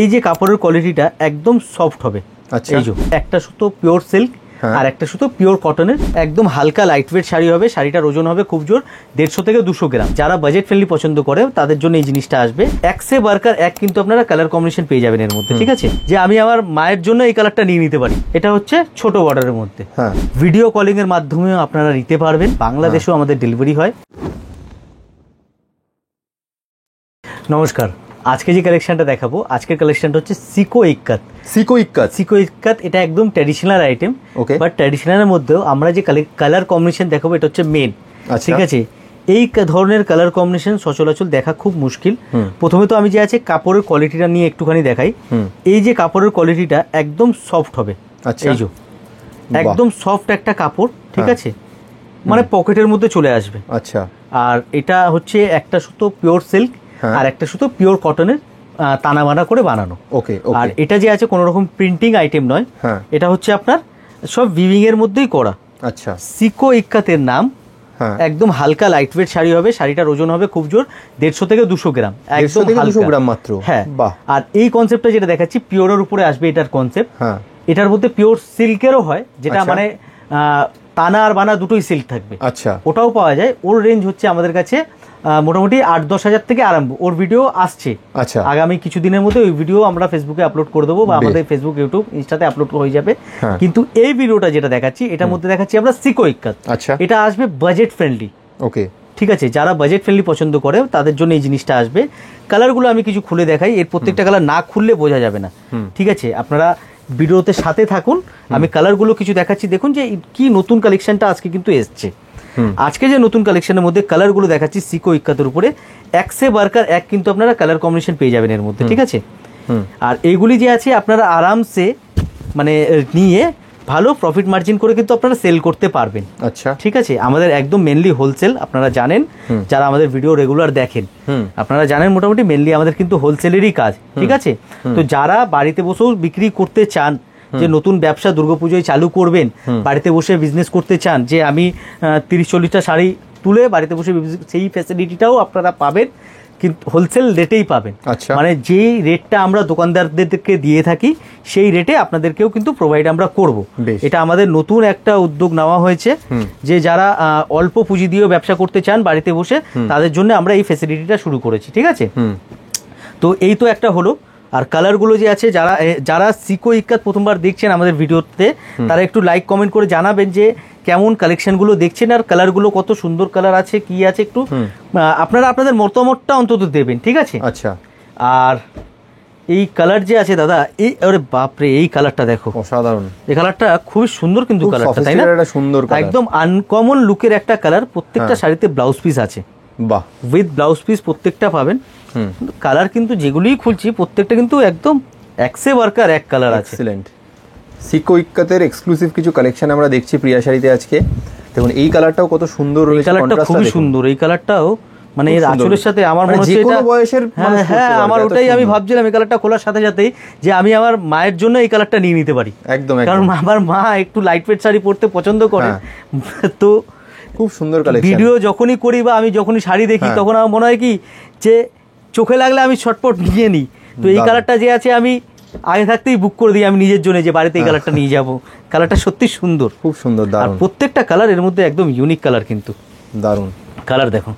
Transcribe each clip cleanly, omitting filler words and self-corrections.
এই যে কাপড়ের কোয়ালিটিটা একদম সফট হবে। আচ্ছা, এই যে একটা সুতো পিওর সিল্ক আর একটা সুতো পিওর কটনের, একদম হালকা লাইটওয়েট শাড়ি হবে। শাড়িটার ওজন হবে খুব জোর 150 থেকে 200 গ্রাম। যারা বাজেট ফ্রেন্ডলি পছন্দ করে তাদের জন্য এই জিনিসটা আসবে। এক সে বার্কার এক কিন্তু আপনারা কালার কম্বিনেশন পেয়ে যাবেন এর মধ্যে, ঠিক আছে। যে আমি আমার মায়ের জন্য এই কালারটা নিয়ে নিতে পারি, এটা হচ্ছে ছোট বর্ডারের মধ্যে। ভিডিও কলিং এর মাধ্যমেও আপনারা নিতে পারবেন। বাংলাদেশেও আমাদের ডেলিভারি হয়। নমস্কার, আজকে যে কালেকশনটা দেখাবো, আজকের কালেকশনটা হচ্ছে সিকো ইক্কাত। সিকো ইক্কাত এটা একদম ট্র্যাডিশনাল আইটেম, বাট ট্র্যাডিশনালের মধ্যেও আমরা যে কালার কম্বিনেশন দেখাবো এটা হচ্ছে মেন, ঠিক আছে। এই ধরনের কালার কম্বিনেশন সচরাচর দেখা খুব মুশকিল। প্রথমে তো আমি যে আছে কাপড়ের কোয়ালিটিটা নিয়ে একটুখানি দেখাই। এই যে কাপড়ের কোয়ালিটিটা একদম সফট হবে। এই যে একদম সফট একটা কাপড়, ঠিক আছে, মানে পকেটের মধ্যে চলে আসবে। আচ্ছা, আর এটা হচ্ছে একটা সুতো পিওর সিল্ক আর একটা সুতো পিওর কটনের টানা বানা করে বানানো। ওকে। আর এটা যে আছে কোনো রকম প্রিন্টিং আইটেম নয়, এটা হচ্ছে আপনার সব উইভিং এর মধ্যেই করা। আচ্ছা, সিকো ইক্কাতের নাম। একদম হালকা লাইটওয়েট শাড়ি হবে। শাড়িটার ওজন হবে খুব জোর 150 থেকে 200 গ্রাম, একদম 200 গ্রাম মাত্র। হ্যাঁ, আর এই কনসেপ্টটা যেটা দেখাচ্ছি পিওরের উপরে আসবে এটার কনসেপ্ট। এটার মধ্যে পিওর সিল্কেরও হয়, যেটা মানে টানা আর বানা দুটোই সিল্ক থাকবে। আচ্ছা, ওটাও পাওয়া যায়। ওর রেঞ্জ হচ্ছে আমাদের কাছে মোটামুটি 8-10 হাজার থেকে আরম্ভ। ওর ভিডিও আসছে। আচ্ছা, আগামী কিছুদিনের মধ্যে ওই ভিডিও আমরা ফেসবুকে আপলোড করে দেবো, বা আমাদের ফেসবুক, ইউটিউব, ইনস্টাতে আপলোড হয়ে যাবে। কিন্তু এই ভিডিওটা যেটা দেখাচ্ছি এটার মধ্যে দেখাচ্ছি আমরা সিকো ইক্কাত। আচ্ছা, এটা আসবে বাজেট ফ্রেন্ডলি। ওকে, ঠিক আছে। যারা বাজেট ফ্রেন্ডলি পছন্দ করে তাদের জন্য এই জিনিসটা আসবে। কালারগুলো আমি কিছু খুলে দেখাই। এর প্রত্যেকটা কালার না খুললে বোঝা যাবে না, ঠিক আছে। আপনারা ভিডিওতে সাথে থাকুন, আমি কালারগুলো কিছু দেখাচ্ছি। দেখুন যে কি নতুন কালেকশনটা আজকে কিন্তু এসছে। আজকে যে নতুন কালেকশনের মধ্যে কালারগুলো দেখাচ্ছি সিকো ইক্কাতের উপরে, এক সে বার্কার এক কিন্তু আপনারা কালার কম্বিনেশন পেয়ে যাবেন এর মধ্যে, ঠিক আছে। আর এইগুলি যে আছে আপনারা আরামসে মানে নিয়ে ভালো প্রফিট মার্জিন করে কিন্তু আপনারা সেল করতে পারবেন। আচ্ছা, ঠিক আছে। আমাদের একদম মেনলি হোলসেল, আপনারা জানেন যারা আমাদের ভিডিও রেগুলার দেখেন আপনারা জানেন মোটামুটি মেনলি আমাদের কিন্তু হোলসেলেরই কাজ, ঠিক আছে। তো যারা বাড়িতে বসেও বিক্রি করতে চান, যে নতুন ব্যবসা দুর্গাপুজোয় চালু করবেন, বাড়িতে বসে বিজনেস করতে চান, যে আমি 30-40টা শাড়ি তুলে বাড়িতে বসে, সেই ফ্যাসিলিটিটাও আপনারা পাবেন, কিন্তু হোলসেল রেটেই পাবেন। মানে যেই রেটটা আমরা দোকানদারদেরকে দিয়ে থাকি সেই রেটে আপনাদেরকেও কিন্তু প্রোভাইড আমরা করব। এটা আমাদের নতুন একটা উদ্যোগ নেওয়া হয়েছে, যে যারা অল্প পুঁজি দিয়েও ব্যবসা করতে চান বাড়িতে বসে, তাদের জন্য আমরা এই ফ্যাসিলিটিটা শুরু করেছি, ঠিক আছে। তো এই তো একটা হলো। আর কালারগুলো যে আছে, যারা যারা সিকো ইক্কাত প্রথমবার দেখছেন আমাদের ভিডিওতে, তারা একটু লাইক কমেন্ট করে জানাবেন যে কেমন কালেকশনগুলো দেখছেন, আর কালারগুলো কত সুন্দর কালার আছে, কি আছে, একটু আপনারা আপনাদের মতামতটা অন্তত দেবেন, ঠিক আছে। আচ্ছা, আর এই কালার যে আছে দাদা, এই আরে বাপরে, এই কালারটা দেখো, অসাধারণ। এই কালারটা খুবই সুন্দর কিন্তু কালারটা, তাই না? সুন্দর, একদম আনকমন লুকের একটা কালার। প্রত্যেকটা শাড়িতে ব্লাউজ পিস আছে, বাহ, উইথ ব্লাউজ পিস প্রত্যেকটা পাবেন। কালার কিন্তু যেগুলিই খুলছি প্রত্যেকটা কিন্তু একদম এক সে বার্কার এক কালার আছে। এক্সিলেন্ট। সিকো ইক্কাতের এক্সক্লুসিভ কিছু কালেকশন আমরা দেখছি প্রিয়া শাড়িতে আজকে। দেখুন এই কালারটাও কত সুন্দর রয়েছে, কালারটা খুবই সুন্দর। এই কালারটাও মানে এর আঁচলের সাথে আমার মনে হচ্ছে এটা বয়সের, হ্যাঁ আমার ওটাই আমি ভাবছিলাম এই কালারটা খোলার সাথে সাথেই যে আমি আমার মায়ের জন্য এই কালারটা নিয়ে নিতে পারি। একদম, কারণ আমার মা একটু লাইট ওয়েট শাড়ি পরতে পছন্দ করে। তো খুব সুন্দর কালেকশন। ভিডিও যখনই করি বা আমি যখনই শাড়ি দেখি তখন আমার মনে হয় কি যে চোখে লাগলে আমি ছটপট নিয়ে নিই। তো এই কালারটা যে আছে আমি আগে থাকতেই বুক করে দিই আমি নিজের জন্য, যে বাড়িতে এই কালারটা নিয়ে যাব। কালারটা সত্যি সুন্দর, খুব সুন্দর, দারুণ। প্রত্যেকটা কালার এর মধ্যে একদম ইউনিক কালার, কিন্তু দারুণ কালার। দেখো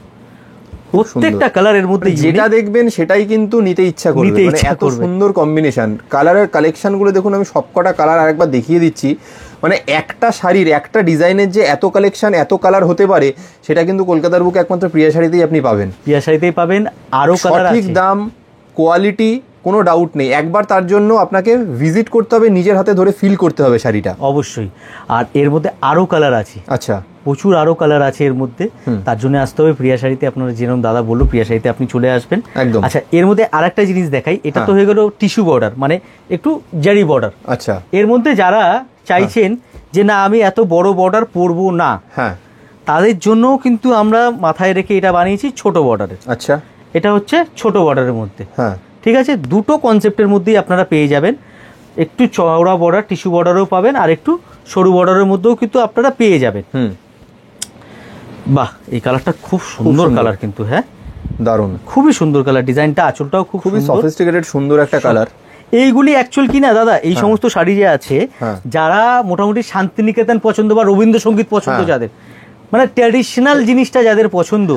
প্রত্যেকটা কালারের মধ্যে যেটা দেখবেন সেটাই কিন্তু নিতে ইচ্ছা করবে, মানে এত সুন্দর কম্বিনেশন। কালারের কালেকশন গুলো দেখুন, আমি সবকটা কালার আরেকবার দেখিয়ে দিচ্ছি। মানে একটা শাড়ির একটা ডিজাইনের যে এত কালেকশন, এত কালার হতে পারে, সেটা কিন্তু কলকাতার বুকে একমাত্র প্রিয়া শাড়িতেই আপনি পাবেন। প্রিয়া শাড়িতেই পাবেন। আরো কালার আছে, ঠিক দাম, কোয়ালিটি, কোনো ডাউট নেই। একবার তার জন্য আপনাকে ভিজিট করতে হবে, নিজের হাতে ধরে ফিল করতে হবে শাড়িটা, অবশ্যই। আর এর মধ্যে আরো কালার আছে। আচ্ছা, প্রচুর আরো কালার আছে এর মধ্যে। তার জন্য আসতে হবে প্রিয়া শাড়িতে। আপনারা যেরকম দাদা বললো প্রিয়া শাড়িতে আপনি চলে আসবেন। আচ্ছা, এর মধ্যে আরেকটা জিনিস দেখাই। এটা তো হয়ে গেল টিস্যু বর্ডার, মানে একটু জারি বর্ডার। আচ্ছা, এর মধ্যে যারা চাইছেন যে না আমি এত বড় বর্ডার পরবো না, তাদের জন্য কিন্তু আমরা মাথায় রেখে এটা বানিয়েছি ছোট বর্ডারের। আচ্ছা, এটা হচ্ছে ছোট বর্ডারের মধ্যে, ঠিক আছে। দুটো কনসেপ্টের মধ্যেই আপনারা পেয়ে যাবেন। একটু চওড়া বর্ডার টিস্যু বর্ডারও পাবেন, আর একটু সরু বর্ডারের মধ্যেও কিন্তু আপনারা পেয়ে যাবেন। বাহ, এই কালারটা খুব সুন্দর কালার কিন্তু, হ্যাঁ দারুণ, খুবই সুন্দর কালার। ডিজাইনটা আঁচলটাও খুবই সফিস্টিকেটেড, সুন্দর একটা কালার। এইগুলি অ্যাকচুয়াল কি না দাদা, এই সমস্ত শাড়ি যে আছে, যারা মোটামুটি শান্তিনিকেতন পছন্দ বা রবীন্দ্রসঙ্গীত পছন্দ, যাদের মানে ট্র্যাডিশনাল জিনিসটা যাদের পছন্দ,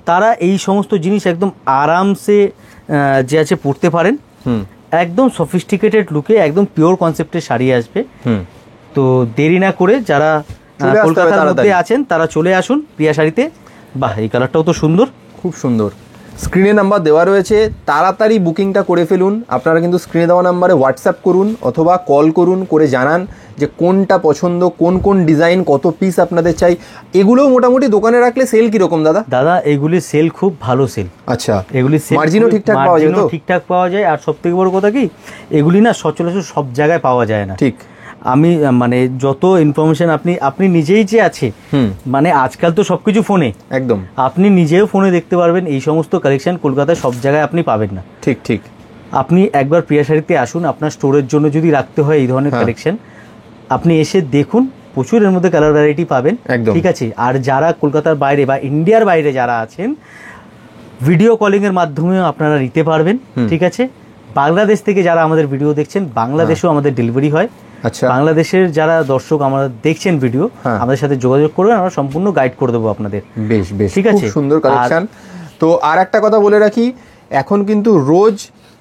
তারা এই সমস্ত জিনিস একদম আরামসে যে আছে পরতে পারেন। একদম সফিস্টিকেটেড লুকে একদম পিওর কনসেপ্টের শাড়ি আসবে। তো দেরি না করে যারা কলকাতার মধ্যে আছেন তারা চলে আসুন প্রিয়া শাড়িতে। বাহ, এই কালারটাও তো সুন্দর, খুব সুন্দর। স্ক্রিনে নাম্বার দেওয়া রয়েছে, তাড়াতাড়ি বুকিংটা করে ফেলুন। আপনারা কিন্তু স্ক্রিনে দেওয়া নাম্বারে হোয়াটসঅ্যাপ করুন অথবা কল করুন, করে জানান যে কোনটা পছন্দ, কোন কোন ডিজাইন, কত পিস আপনাদের চাই। এগুলো মোটামুটি দোকানে রাখলে সেল কিরকম দাদা? দাদা এগুলি সেল খুব ভালো সেল। আচ্ছা, এগুলি মার্জিনও ঠিকঠাক পাওয়া যায় তো? ঠিকঠাক পাওয়া যায়। আর সব থেকে বড় কথা কি, এগুলি না সচরাচর সব জায়গায় পাওয়া যায় না। ঠিক, আমি মানে যত ইনফরমেশন আপনি নিজেই যে আছে, মানে আজকাল তো সবকিছু ফোনে, একদম আপনি নিজেও ফোনে দেখতে পারবেন। এই সমস্ত কালেকশন কলকাতায় সব জায়গায় আপনি পাবেন না। ঠিক ঠিক। আপনি একবার প্রিয়া শাড়িতে আসুন, আপনার স্টোরের জন্য যদি রাখতে হয় এই ধরনের কালেকশন, আপনি এসে দেখুন, প্রচুর এর মধ্যে কালার ভ্যারাইটি পাবেন। ঠিক আছে। আর যারা কলকাতার বাইরে বা ইন্ডিয়ার বাইরে যারা আছেন, ভিডিও কলিং এর মাধ্যমেও আপনারা নিতে পারবেন। ঠিক আছে। বাংলাদেশ থেকে যারা আমাদের ভিডিও দেখছেন, বাংলাদেশেও আমাদের ডেলিভারি হয়। আচ্ছা, বাংলাদেশের যারা দর্শক আমাদের দেখছেন ভিডিও, আমাদের সাথে যোগাযোগ করবেন, আমরা সম্পূর্ণ গাইড করে দেবো আপনাদের। বেশ বেশ, ঠিক আছে, সুন্দর কালেকশন। তো আর একটা কথা বলে রাখি, এখন কিন্তু রোজ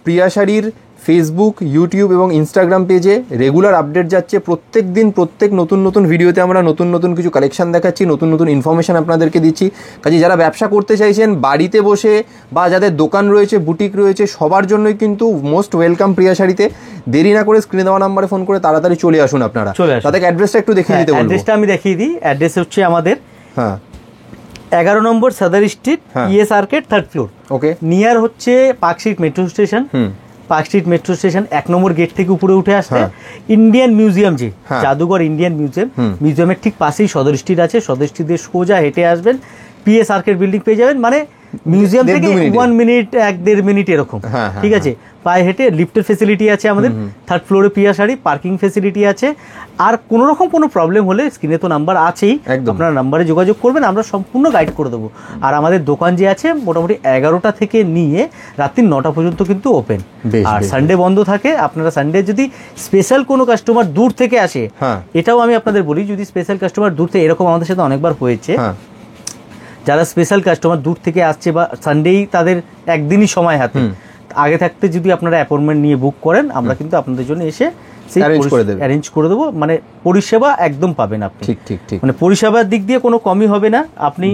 প্রিয়া শাড়ির ফেসবুক, ইউটিউব এবং ইনস্টাগ্রাম পেজে রেগুলার আপডেট যাচ্ছে। প্রত্যেক দিন প্রত্যেক নতুন নতুন ভিডিওতে আমরা নতুন নতুন কিছু কালেকশন দেখাচ্ছি, নতুন নতুন ইনফরমেশন আপনাদেরকে দিচ্ছি। কাজে যারা ব্যবসা করতে চাইছেন বাড়িতে বসে, বা যাদের দোকান রয়েছে, বুটিক রয়েছে, সবার জন্যই কিন্তু মোস্ট ওয়েলকাম প্রিয়া শাড়িতে। দেরি না করে স্ক্রিনে দেওয়া নাম্বারে ফোন করে তাড়াতাড়ি চলে আসুন আপনারা। তাদের অ্যাড্রেসটা একটু দেখিয়ে দিতে বলবো। অ্যাড্রেসটা আমি দেখিয়ে দিই। অ্যাড্রেস হচ্ছে আমাদের 11 নম্বর Sudder Street, ES arcade, 3rd floor. Okay. Near হচ্ছে Park Street metro station. Park Street metro station 1 নম্বর গেট থেকে উপরে উঠে আসলে ইন্ডিয়ান মিউজিয়াম, যে জাদুঘর ইন্ডিয়ান মিউজিয়াম, মিউজিয়ামের ঠিক পাশেই সদর স্ট্রিট আছে। সদর স্ট্রিট দিয়ে সোজা হেঁটে আসবেন, পিএস আর্কেড বিল্ডিং পেয়ে যাবেন। মানে মিউজিয়াম থেকে 1 মিনিট 1-1.5 মিনিট এরকম। ঠিক আছে। পায়ে হেঁটে লিফটের ফেসিলিটি আছে আমাদের। 3rd ফ্লোরে প্রিয়া শাড়ি, পার্কিং ফেসিলিটি আছে। আর কোনো রকম কোনো প্রবলেম হলে স্ক্রিনে তো নাম্বার আছেই, আপনারা নাম্বারে যোগাযোগ করবেন, আমরা সম্পূর্ণ গাইড করে দেবো। আর আমাদের দোকান যে আছে মোটামুটি 11টা থেকে নিয়ে রাত্রি 9টা পর্যন্ত কিন্তু ওপেন। আর সানডে বন্ধ থাকে। আপনারা সানডে যদি স্পেশাল কোনো কাস্টমার দূর থেকে আসে, এটাও আমি আপনাদের বলি, যদি স্পেশাল কাস্টমার দূর থেকে, এরকম আমাদের সাথে অনেকবার হয়েছে, যারা স্পেশাল কাস্টমার দূর থেকে আসছে বা সানডেই তাদের একদিনই সময় হাতে, আগে থাকতে যদি আপনারা অ্যাপয়েন্টমেন্ট নিয়ে বুক করেন, আমরা কিন্তু আপনাদের জন্য এসে অ্যারেঞ্জ করে দেবো। মানে পরিষেবা একদম পাবেন আপনি। ঠিক ঠিক ঠিক। মানে পরিষেবার দিক দিয়ে কোনো কমই হবে না। আপনি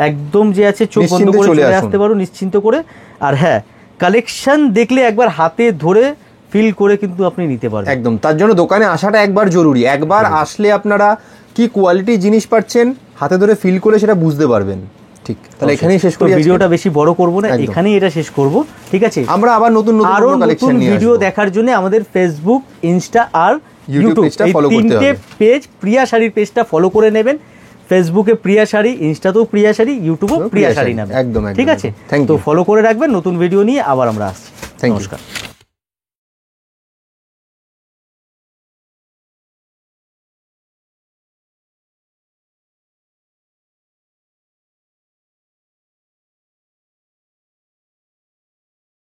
একদম যে আছে চোখ বন্ধ করে চলে আসতে পারো নিশ্চিন্ত করে। আর হ্যাঁ, কালেকশন দেখলে একবার হাতে ধরে ফিল করে কিন্তু আপনি নিতে পারবেন। একদম। তার জন্য দোকানে আসাটা একবার জরুরি। একবার আসলে আপনারা কি কোয়ালিটি জিনিস পাচ্ছেন হাতে ধরে ফিল করে সেটা বুঝতে পারবেন। ঠিক। তাহলে এখানেই শেষ করি। ভিডিওটা বেশি বড় করব না, এখানেই এটা শেষ করব। ঠিক আছে। আমরা আবার নতুন নতুন কালেকশন নিয়ে আসব। ভিডিও দেখার জন্য আমাদের ফেসবুক, ইনস্টা আর ইউটিউব এই 3টে পেজ, প্রিয়া শাড়ির পেজটা ফলো করে নেবেন। ফেসবুকে প্রিয়া শাড়ি, ইনস্টাতেও প্রিয়া শাড়ি, ইউটিউবেও প্রিয়া শাড়ি নামে। একদম। ঠিক আছে। তো ফলো করে রাখবেন। নতুন ভিডিও নিয়ে আবার আমরা আসছি। নমস্কার।